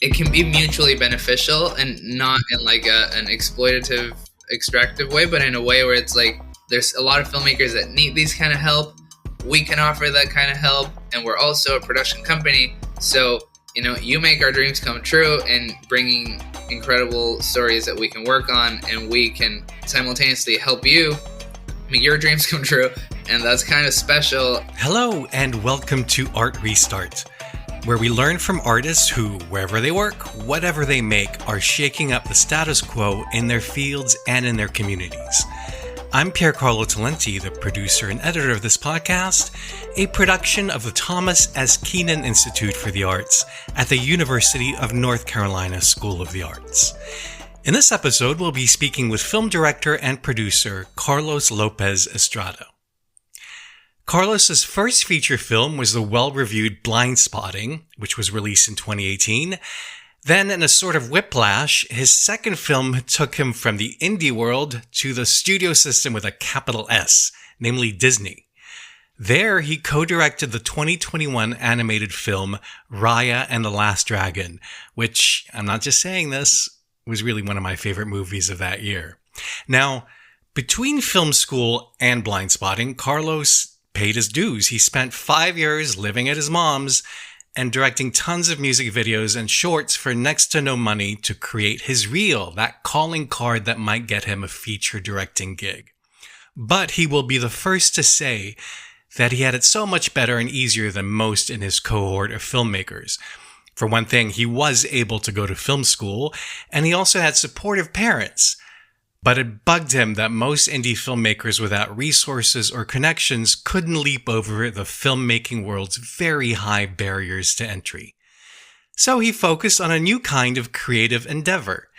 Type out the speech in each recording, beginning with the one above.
it can be mutually beneficial and not in like an exploitative, extractive way, but in a way where it's like there's a lot of filmmakers that need these kind of help. We can offer that kind of help, and we're also a production company. So, you make our dreams come true and bringing incredible stories that we can work on, and we can simultaneously help you make your dreams come true. And that's kind of special. Hello, and welcome to Art Restart, where we learn from artists who, wherever they work, whatever they make, are shaking up the status quo in their fields and in their communities. I'm Piercarlo Talenti, the producer and editor of this podcast, a production of the Thomas S. Keenan Institute for the Arts at the University of North Carolina School of the Arts. In this episode, we'll be speaking with film director and producer Carlos López Estrada. Carlos's first feature film was the well-reviewed Blindspotting, which was released in 2018. Then, in a sort of whiplash, his second film took him from the indie world to the studio system with a capital S, namely Disney. There, he co-directed the 2021 animated film Raya and the Last Dragon, which, I'm not just saying this, was really one of my favorite movies of that year. Now, between film school and Blindspotting, Carlos paid his dues. He spent 5 years living at his mom's and directing tons of music videos and shorts for next to no money to create his reel, that calling card that might get him a feature directing gig. But he will be the first to say that he had it so much better and easier than most in his cohort of filmmakers. For one thing, he was able to go to film school, and he also had supportive parents. But it bugged him that most indie filmmakers without resources or connections couldn't leap over the filmmaking world's very high barriers to entry. So he focused on a new kind of creative endeavor.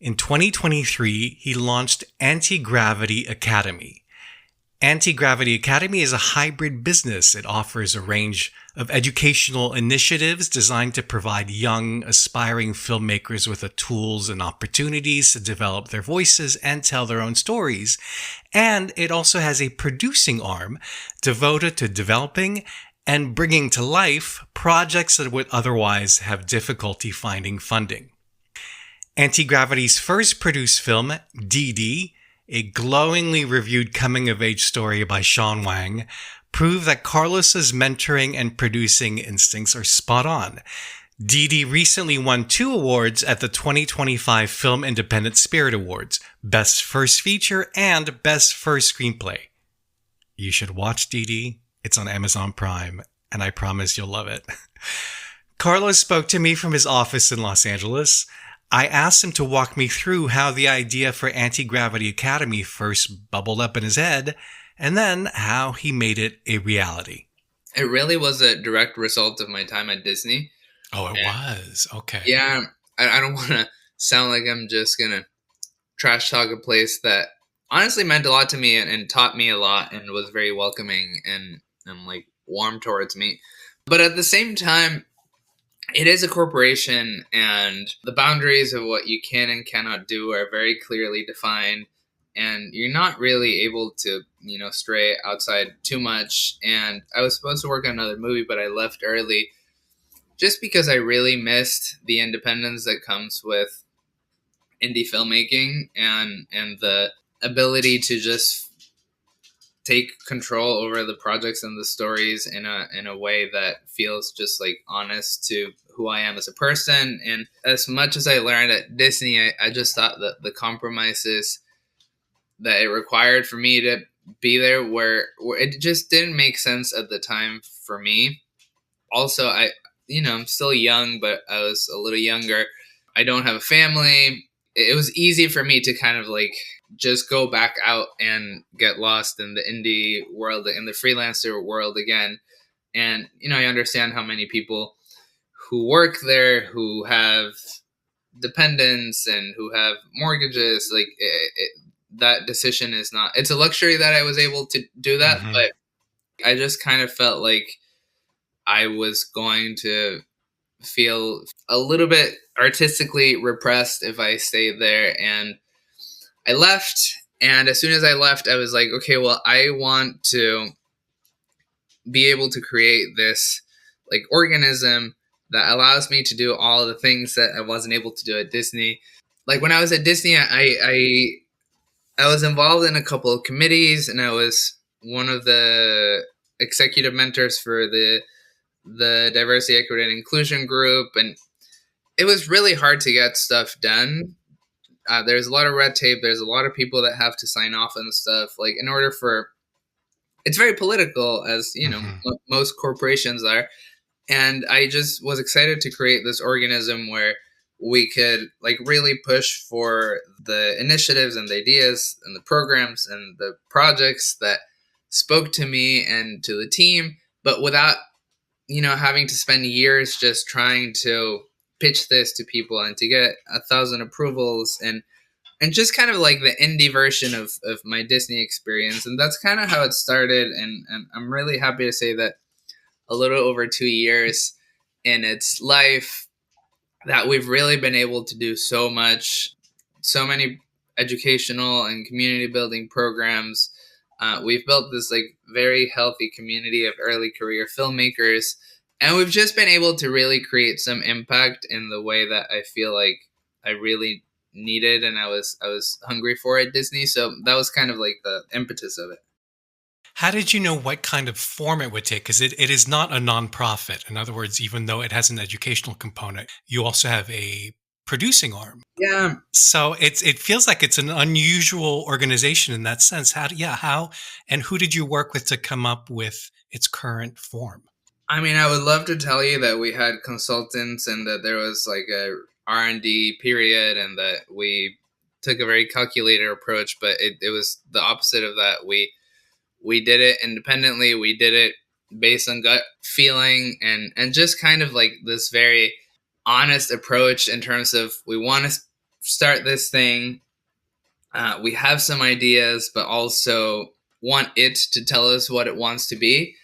In 2023, he launched Antigravity Academy. Antigravity Academy is a hybrid business. It offers a range of educational initiatives designed to provide young, aspiring filmmakers with the tools and opportunities to develop their voices and tell their own stories. And it also has a producing arm devoted to developing and bringing to life projects that would otherwise have difficulty finding funding. Antigravity's first produced film, Dìdi, a glowingly reviewed coming-of-age story by Sean Wang, proved that Carlos's mentoring and producing instincts are spot on. Dìdi recently won 2 awards at the 2025 Film Independent Spirit Awards, Best First Feature and Best First Screenplay. You should watch Dìdi. It's on Amazon Prime, and I promise you'll love it. Carlos spoke to me from his office in Los Angeles. I asked him to walk me through how the idea for Antigravity Academy first bubbled up in his head, and then how he made it a reality. It really was a direct result of my time at Disney. Oh, it was? Okay. Yeah, I don't want to sound like I'm just going to trash talk a place that honestly meant a lot to me and taught me a lot and was very welcoming and like warm towards me. But at the same time, it is a corporation, and the boundaries of what you can and cannot do are very clearly defined, and you're not really able to, stray outside too much. And I was supposed to work on another movie, but I left early just because I really missed the independence that comes with indie filmmaking and the ability to just take control over the projects and the stories in a way that feels just like honest to who I am as a person. And as much as I learned at Disney, I just thought that the compromises that it required for me to be there where it just didn't make sense at the time for me. Also, I'm still young, but I was a little younger. I don't have a family. It was easy for me to kind of like just go back out and get lost in the indie world, in the freelancer world again. And, I understand how many people who work there, who have dependents and who have mortgages, like that decision is not, it's a luxury that I was able to do that. Mm-hmm. But I just kind of felt like I was going to feel a little bit artistically repressed if I stayed there. And I left, and as soon as I left, I was like, okay, well, I want to be able to create this like organism that allows me to do all the things that I wasn't able to do at Disney. Like when I was at Disney, I was involved in a couple of committees, and I was one of the executive mentors for the diversity, equity, and inclusion group, and it was really hard to get stuff done. There's a lot of red tape. There's a lot of people that have to sign off on stuff. Like in order for, it's very political, as you know, most corporations are. And I just was excited to create this organism where we could like really push for the initiatives and the ideas and the programs and the projects that spoke to me and to the team, but without, having to spend years just trying to pitch this to people and to get 1,000 approvals and just kind of like the indie version of my Disney experience. And that's kind of how it started. And I'm really happy to say that a little over 2 years in its life, that we've really been able to do so much, so many educational and community building programs. We've built this like very healthy community of early career filmmakers, and we've just been able to really create some impact in the way that I feel like I really needed and I was hungry for at Disney. So that was kind of like the impetus of it. How did you know what kind of form it would take? Because it is not a nonprofit. In other words, even though it has an educational component, you also have a producing arm. Yeah. So it feels like it's an unusual organization in that sense. How and who did you work with to come up with its current form? I mean, I would love to tell you that we had consultants and that there was like a R&D period and that we took a very calculated approach, but it was the opposite of that. We did it independently. We did it based on gut feeling and just kind of like this very honest approach in terms of we want to start this thing. We have some ideas, but also want it to tell us what it wants to be.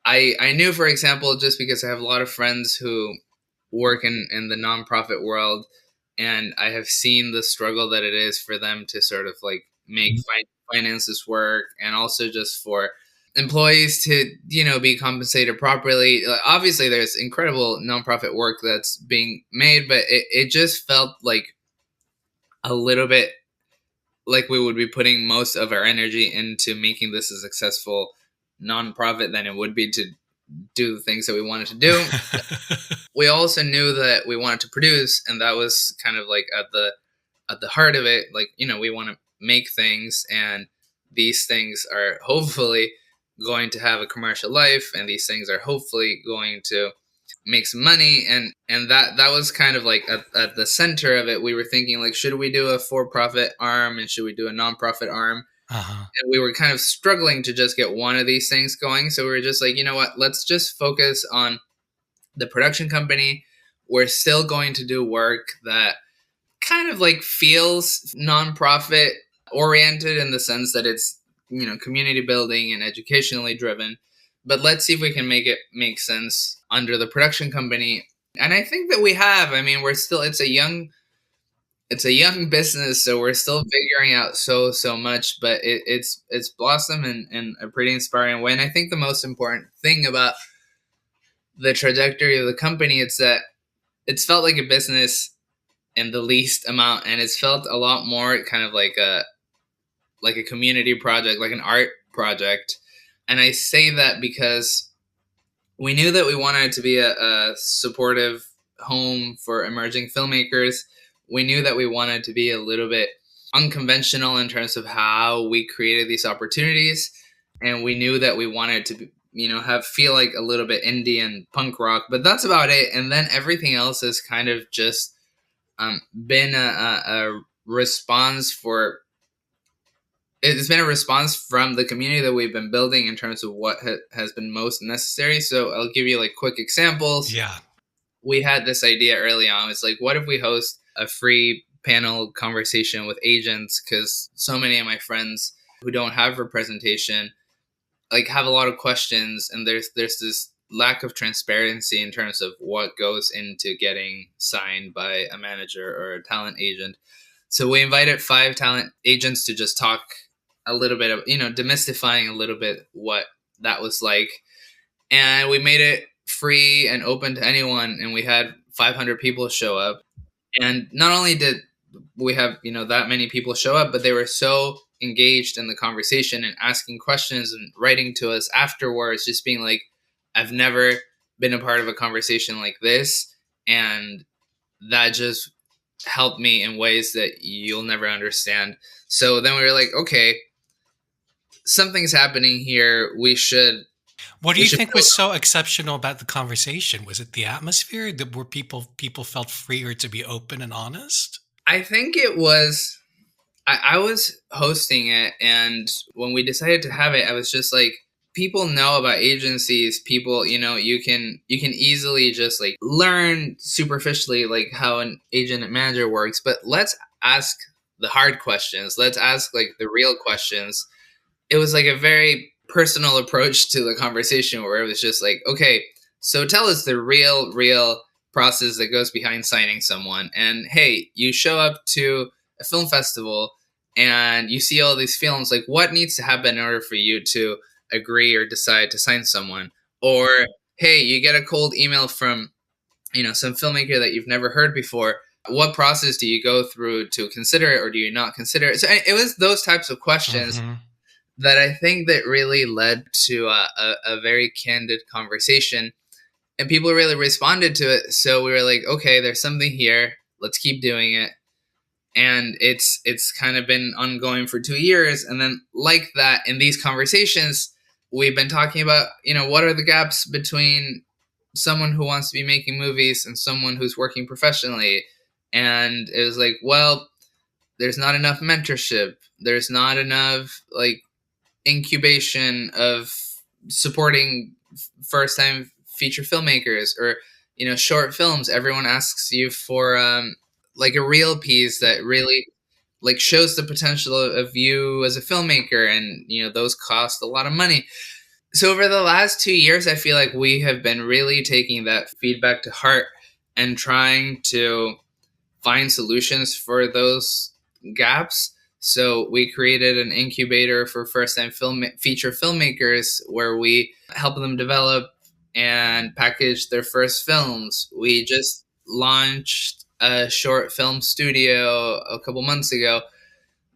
I knew, for example, just because I have a lot of friends who work in the nonprofit world, and I have seen the struggle that it is for them to sort of like make finances work, and also just for employees to, be compensated properly. Obviously, there's incredible nonprofit work that's being made, but it just felt like a little bit like we would be putting most of our energy into making this a successful nonprofit than it would be to do the things that we wanted to do. We also knew that we wanted to produce, and that was kind of like at the heart of it. Like, we want to make things, and these things are hopefully going to have a commercial life, and these things are hopefully going to make some money, and that was kind of like at the center of it. We were thinking like, should we do a for-profit arm and should we do a nonprofit arm? And we were kind of struggling to just get one of these things going. So we were just like, you know what, let's just focus on the production company. We're still going to do work that kind of like feels nonprofit oriented in the sense that it's, community building and educationally driven. But let's see if we can make it make sense under the production company. And I think that we have. I mean, it's a young business, so we're still figuring out so much, but it's blossomed in a pretty inspiring way. And I think the most important thing about the trajectory of the company is that it's felt like a business in the least amount, and it's felt a lot more kind of like a community project, like an art project. And I say that because we knew that we wanted it to be a supportive home for emerging filmmakers. We knew that we wanted to be a little bit unconventional in terms of how we created these opportunities. And we knew that we wanted to, feel like a little bit indie and punk rock, but that's about it. And then everything else has kind of just been a response for, it's been a response from the community that we've been building in terms of what has been most necessary. So I'll give you like quick examples. Yeah. We had this idea early on. It's like, what if we host a free panel conversation with agents? Because so many of my friends who don't have representation like have a lot of questions, and there's this lack of transparency in terms of what goes into getting signed by a manager or a talent agent. So we invited 5 talent agents to just talk a little bit of, demystifying a little bit what that was like. And we made it free and open to anyone, and we had 500 people show up. And not only did we have, that many people show up, but they were so engaged in the conversation and asking questions and writing to us afterwards, just being like, I've never been a part of a conversation like this. And that just helped me in ways that you'll never understand. So then we were like, okay, something's happening here. What do you think was so exceptional about the conversation? Was it the atmosphere? Were people felt freer to be open and honest? I think it was. I was hosting it, and when we decided to have it, I was just like, people know about agencies. People, you can easily just like learn superficially like how an agent and manager works, but let's ask the hard questions. Let's ask like the real questions. It was like a very personal approach to the conversation where it was just like, okay, so tell us the real process that goes behind signing someone. And hey, you show up to a film festival and you see all these films, like what needs to happen in order for you to agree or decide to sign someone? Or hey, you get a cold email from some filmmaker that you've never heard before. What process do you go through to consider it, or do you not consider it? So it was those types of questions that I think that really led to a very candid conversation, and people really responded to it. So we were like, okay, there's something here. Let's keep doing it. And it's kind of been ongoing for 2 years. And then like that, in these conversations, we've been talking about, what are the gaps between someone who wants to be making movies and someone who's working professionally. And it was like, well, there's not enough mentorship. There's not enough like incubation of supporting first time feature filmmakers, or short films. Everyone asks you for like a reel piece that really like shows the potential of you as a filmmaker, and those cost a lot of money. So over the last 2 years, I feel like we have been really taking that feedback to heart and trying to find solutions for those gaps. So we created an incubator for first-time feature filmmakers where we help them develop and package their first films. We just launched a short film studio a couple months ago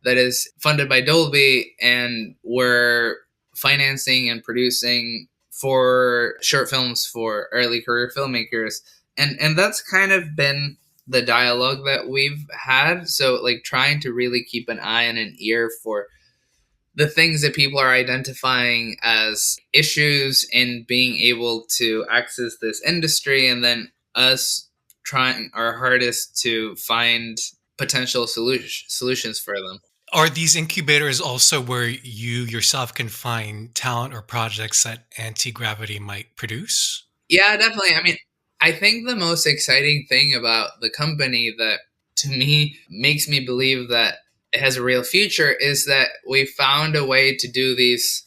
that is funded by Dolby, and we're financing and producing 4 short films for early career filmmakers. And that's kind of been the dialogue that we've had. So like trying to really keep an eye and an ear for the things that people are identifying as issues in being able to access this industry, and then us trying our hardest to find potential solutions for them. Are these incubators also where you yourself can find talent or projects that Antigravity might produce? Yeah, definitely. I mean, I think the most exciting thing about the company that to me makes me believe that it has a real future is that we found a way to do these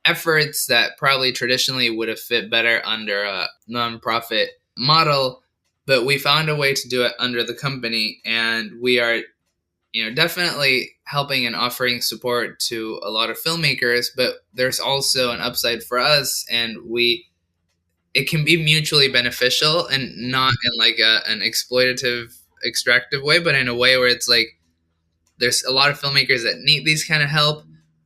efforts that probably traditionally would have fit better under a nonprofit model, but we found a way to do it under the company, and we are definitely helping and offering support to a lot of filmmakers, but there's also an upside for us, and it can be mutually beneficial, and not in like an exploitative, extractive way, but in a way where it's like there's a lot of filmmakers that need these kind of help.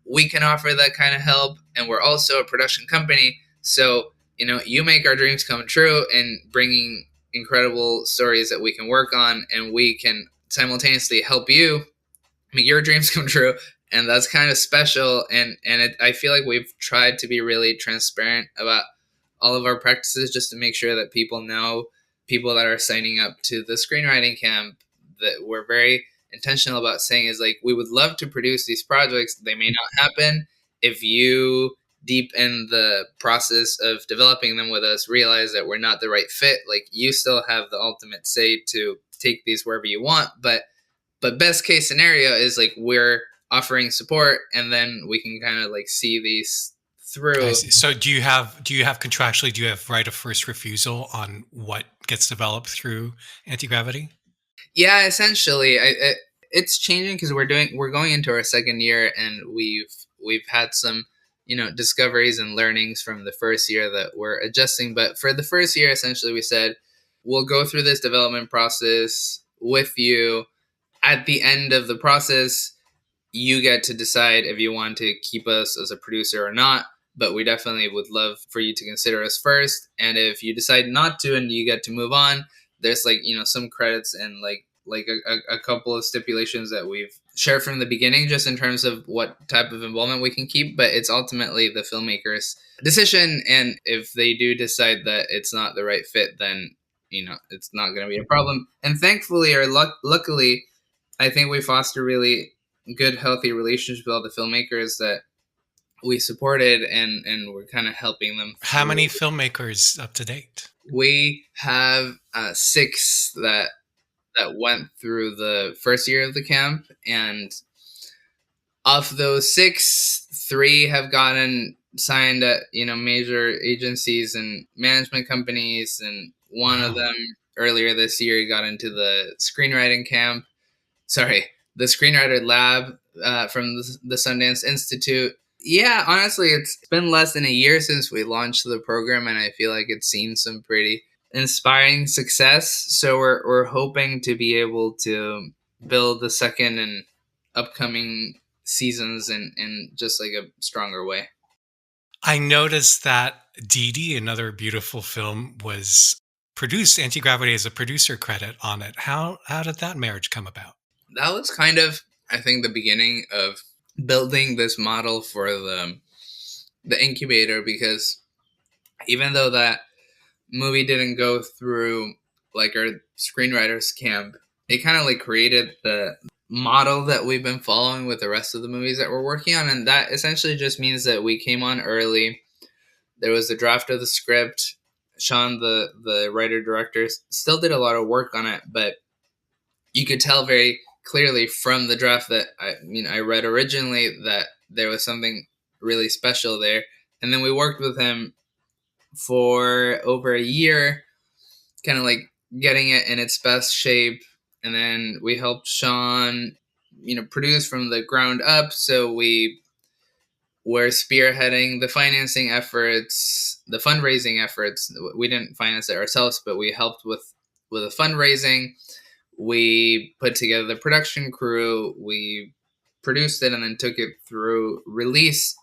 We can offer that kind of help, and we're also a production company. So, you make our dreams come true in bringing incredible stories that we can work on, and we can simultaneously help you make your dreams come true. And that's kind of special. And I feel like we've tried to be really transparent about all of our practices just to make sure that people know, people that are signing up to the screenwriting camp, that we're very intentional about saying is like, we would love to produce these projects. They may not happen if you, deep in the process of developing them with us, realize that we're not the right fit. Like, you still have the ultimate say to take these wherever you want, but best case scenario is like we're offering support, and then we can kind of like see these through. So do you have contractually, do you have right of first refusal on what gets developed through Antigravity? Yeah, essentially. It's changing because we're going into our second year, and we've had some discoveries and learnings from the first year that we're adjusting. But for the first year, essentially, we said, we'll go through this development process with you. At the end of the process, you get to decide if you want to keep us as a producer or not. But we definitely would love for you to consider us first. And if you decide not to and you get to move on, there's some credits and a couple of stipulations that we've shared from the beginning, just in terms of what type of involvement we can keep. But it's ultimately the filmmakers' decision. And if they do decide that it's not the right fit, then, it's not going to be a problem. And thankfully, or luckily, I think we foster really good, healthy relationship with all the filmmakers that we supported, and we're kind of helping them. How many filmmakers up to date? We have 6 that went through the first year of the camp, and of those 6, 3 have gotten signed at major agencies and management companies, and one of them earlier this year got into the screenwriting camp. Sorry, the screenwriter lab from the Sundance Institute. Yeah, honestly, it's been less than a year since we launched the program, and I feel like it's seen some pretty inspiring success. So we're hoping to be able to build the second and upcoming seasons in just like a stronger way. I noticed that Dìdi, another beautiful film, was produced. Antigravity has a producer credit on it. How did that marriage come about? That was kind of, I think, the beginning of building this model for the incubator, because even though that movie didn't go through like our screenwriters camp, it kind of like created the model that we've been following with the rest of the movies that we're working on. And that essentially just means that we came on early. There was a draft of the script. Sean, the writer director, still did a lot of work on it, but you could tell very clearly from the draft that I read originally that there was something really special there. And then we worked with him for over a year, kind of like getting it in its best shape. And then we helped Sean, produce from the ground up. So we were spearheading the financing efforts, the fundraising efforts. We didn't finance it ourselves, but we helped with the fundraising. We put together the production crew, we produced it, and then took it through release.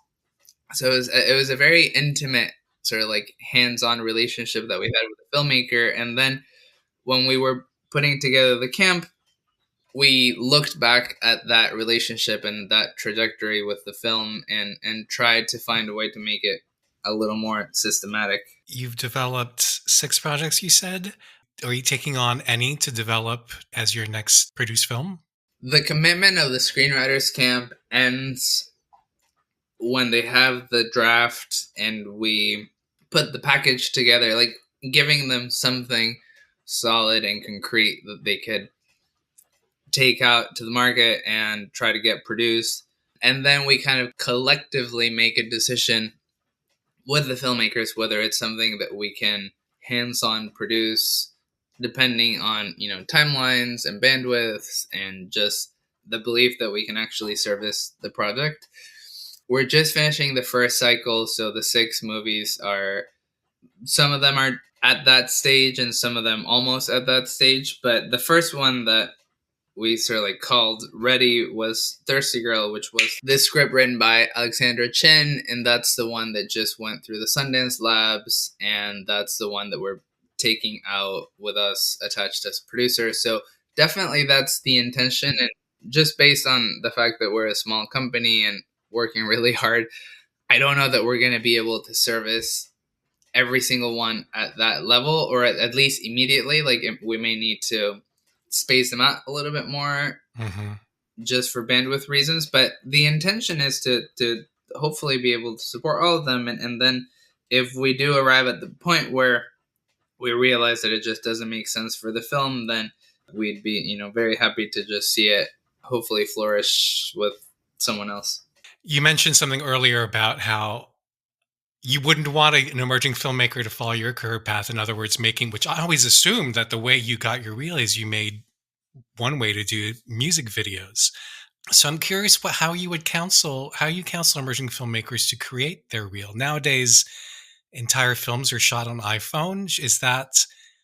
So it was a very intimate, sort of like hands-on relationship that we had with the filmmaker. And then when we were putting together the camp, we looked back at that relationship and that trajectory with the film and tried to find a way to make it a little more systematic. You've developed 6 projects, you said. Are you taking on any to develop as your next produced film? The commitment of the screenwriters camp ends when they have the draft and we put the package together, like giving them something solid and concrete that they could take out to the market and try to get produced. And then we kind of collectively make a decision with the filmmakers whether it's something that we can hands-on produce, depending on timelines and bandwidths and just the belief that we can actually service the project. We're just finishing the first cycle, so the 6 movies are, some of them are at that stage and some of them almost at that stage. But the first one that we sort of like called ready was Thirsty Girl, which was this script written by Alexandra Chen, and that's the one that just went through the Sundance Labs, and that's the one that we're taking out with us attached as producer. So definitely that's the intention, and just based on the fact that we're a small company and working really hard, I don't know that we're going to be able to service every single one at that level, or at least immediately. Like we may need to space them out a little bit more, just for bandwidth reasons. But the intention is to hopefully be able to support all of them. And then if we do arrive at the point where we realize that it just doesn't make sense for the film, then we'd be, very happy to just see it hopefully flourish with someone else. You mentioned something earlier about how you wouldn't want an emerging filmmaker to follow your career path. In other words, which I always assumed that the way you got your reel is you made one way to do music videos. So I'm curious how you counsel emerging filmmakers to create their reel. Nowadays, entire films are shot on iPhone.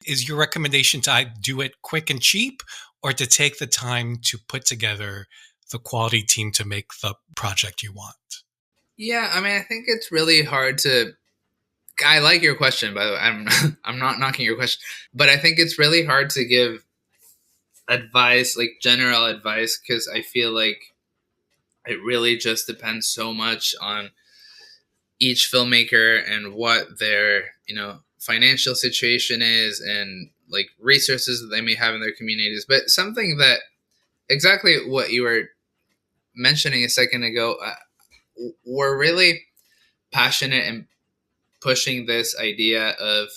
Is your recommendation to do it quick and cheap, or to take the time to put together the quality team to make the project you want? Yeah, I mean, I think it's really hard to. I like your question, by the way. I'm not knocking your question, but I think it's really hard to give advice, like general advice, because I feel like it really just depends so much on each filmmaker and what their financial situation is, and like resources that they may have in their communities. But something that exactly what you were mentioning a second ago, we're really passionate and pushing this idea of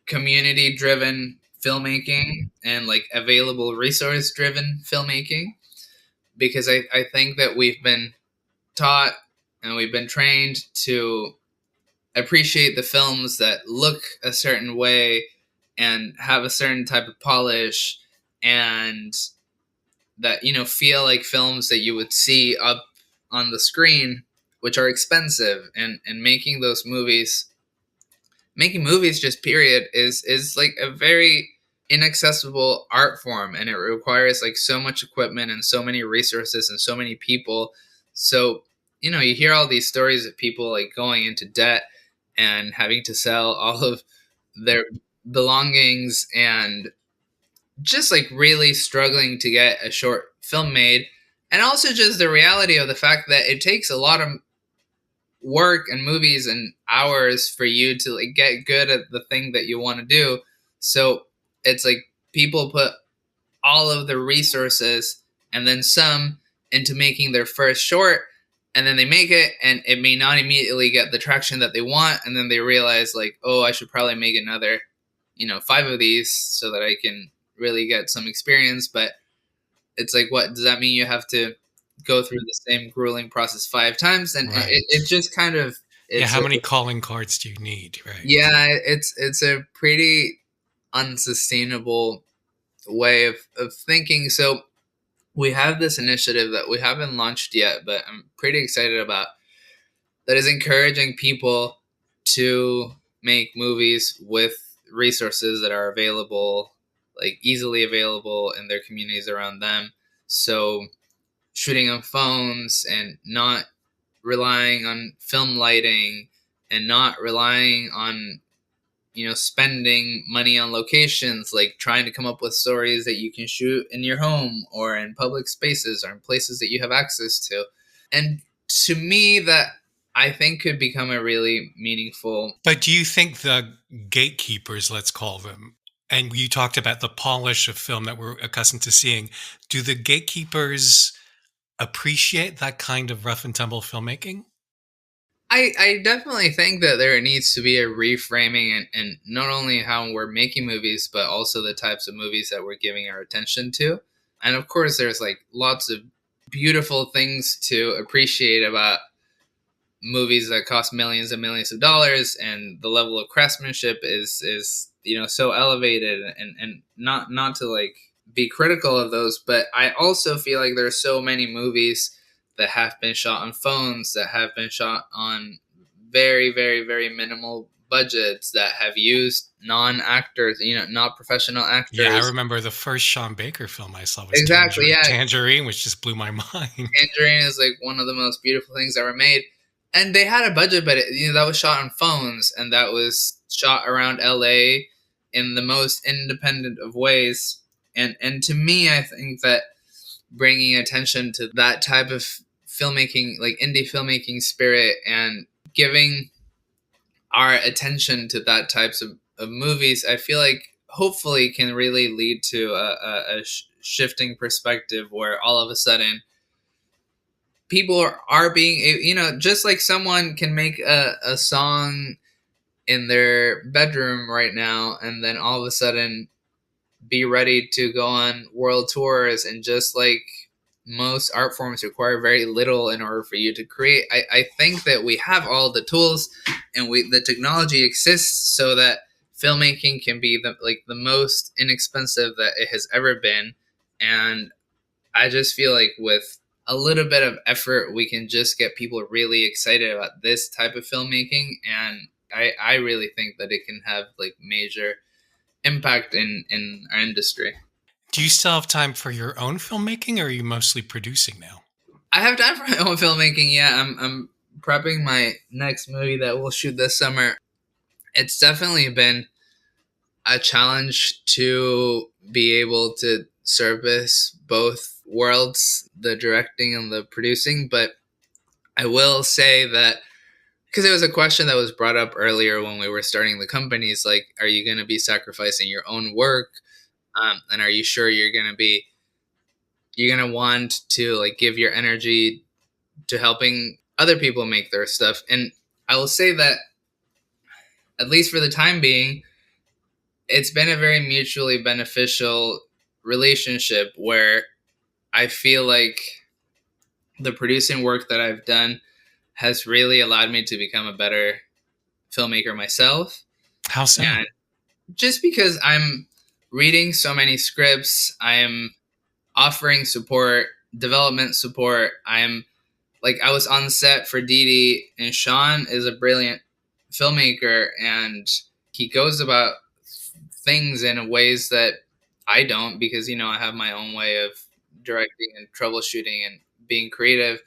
community driven filmmaking and like available resource driven filmmaking, because I think that we've been taught and we've been trained to appreciate the films that look a certain way and have a certain type of polish, and that feel like films that you would see up on the screen, which are expensive. And making movies just period is like a very inaccessible art form, and it requires like so much equipment and so many resources and so many people. So you hear all these stories of people like going into debt and having to sell all of their belongings, and just like really struggling to get a short film made. And also just the reality of the fact that it takes a lot of work and movies and hours for you to like get good at the thing that you want to do. So it's like people put all of the resources and then some into making their first short, and then they make it and it may not immediately get the traction that they want, and then they realize like, oh, I should probably make another 5 of these so that I can really get some experience. But it's like, what does that mean? You have to go through the same grueling process 5 times, and Right. it just kind of How many calling cards do you need? Right. yeah, it's a pretty unsustainable way of thinking. So we have this initiative that we haven't launched yet, but I'm pretty excited about, that is encouraging people to make movies with resources that are available, like easily available in their communities around them. So shooting on phones and not relying on film lighting, and not relying on spending money on locations, like trying to come up with stories that you can shoot in your home or in public spaces or in places that you have access to. And to me, that I think could become a really meaningful. But do you think the gatekeepers, let's call them, and you talked about the polish of film that we're accustomed to seeing, do the gatekeepers appreciate that kind of rough and tumble filmmaking? I definitely think that there needs to be a reframing, and not only how we're making movies, but also the types of movies that we're giving our attention to. And of course, there's like lots of beautiful things to appreciate about movies that cost millions and millions of dollars, and the level of craftsmanship is so elevated, and not to like be critical of those, but I also feel like there are so many movies that have been shot on phones, that have been shot on very, very, very minimal budgets, that have used non-actors, not professional actors. Yeah, I remember the first Sean Baker film I saw was Exactly, yeah. Tangerine, which just blew my mind. Tangerine is like one of the most beautiful things ever made. And they had a budget, but that was shot on phones, and that was shot around LA in the most independent of ways. And to me, I think that bringing attention to that type of filmmaking, like indie filmmaking spirit, and giving our attention to that types of movies, I feel like hopefully can really lead to a shifting perspective, where all of a sudden people are being, just like someone can make a song in their bedroom right now, and then all of a sudden be ready to go on world tours. And just like most art forms require very little in order for you to create, I think that we have all the tools, and the technology exists so that filmmaking can be the most inexpensive that it has ever been. And I just feel like with a little bit of effort, we can just get people really excited about this type of filmmaking. And I really think that it can have like major impact in our industry. Do you still have time for your own filmmaking, or are you mostly producing now? I have time for my own filmmaking. Yeah, I'm prepping my next movie that we'll shoot this summer. It's definitely been a challenge to be able to service both worlds, the directing and the producing. But I will say that, because it was a question that was brought up earlier when we were starting the companies, like, are you going to be sacrificing your own work? And are you sure you're going to want to like give your energy to helping other people make their stuff? And I will say that, at least for the time being, it's been a very mutually beneficial relationship where I feel like the producing work that I've done has really allowed me to become a better filmmaker myself. How so? And just because I'm reading so many scripts, I am offering support, development support. I was on set for Dìdi, and Sean is a brilliant filmmaker, and he goes about things in ways that I don't, because, I have my own way of directing and troubleshooting and being creative.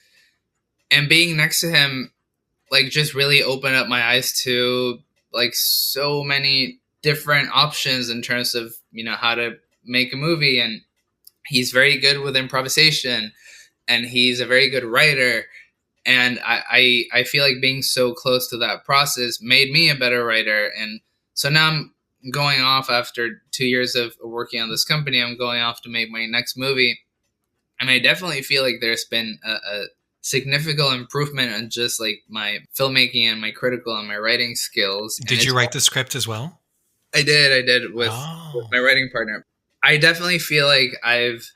And being next to him, like, just really opened up my eyes to, like, so many different options in terms of, how to make a movie. And he's very good with improvisation, and he's a very good writer. And I feel like being so close to that process made me a better writer. And so now I'm going off, after 2 years of working on this company, I'm going off to make my next movie. And I definitely feel like there's been a significant improvement in just like my filmmaking and my critical and my writing skills. Did you write the script as well? I did with my writing partner. I definitely feel like I've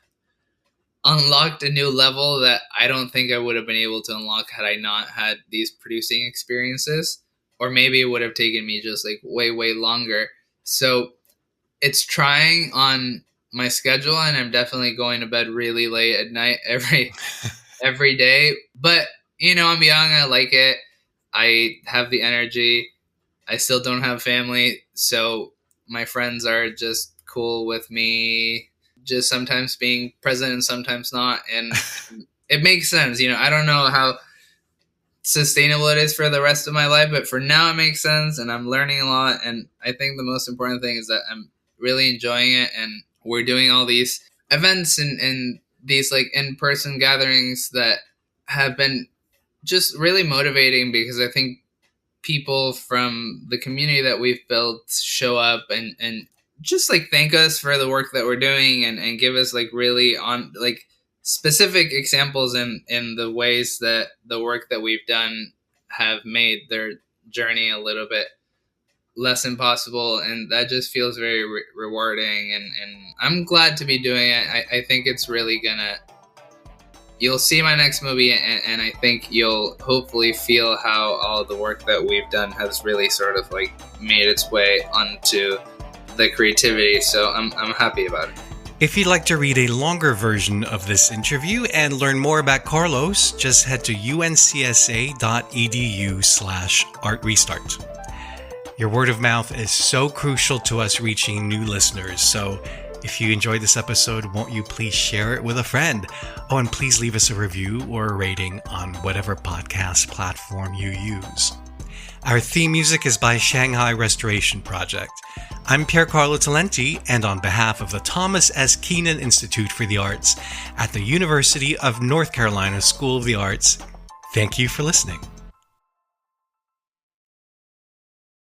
unlocked a new level that I don't think I would have been able to unlock had I not had these producing experiences, or maybe it would have taken me just like way, way longer. So it's trying on my schedule, and I'm definitely going to bed really late at night every day. But, I'm young. I like it. I have the energy. I still don't have family. So my friends are just cool with me just sometimes being present and sometimes not. And it makes sense. I don't know how sustainable it is for the rest of my life, but for now it makes sense, and I'm learning a lot. And I think the most important thing is that I'm really enjoying it, and we're doing all these events and these like in-person gatherings that have been just really motivating, because I think people from the community that we've built show up and just like thank us for the work that we're doing, and give us like really on like specific examples in the ways that the work that we've done have made their journey a little bit less impossible. And that just feels very rewarding, and I'm glad to be doing it. I think it's really you'll see my next movie, and I think you'll hopefully feel how all the work that we've done has really sort of like made its way onto the creativity. So I'm happy about it. If you'd like to read a longer version of this interview and learn more about Carlos, just head to uncsa.edu/artrestart. Your word of mouth is so crucial to us reaching new listeners. So if you enjoyed this episode, won't you please share it with a friend? Oh, and please leave us a review or a rating on whatever podcast platform you use. Our theme music is by Shanghai Restoration Project. I'm Piercarlo Talenti, and on behalf of the Thomas S. Keenan Institute for the Arts at the University of North Carolina School of the Arts, thank you for listening.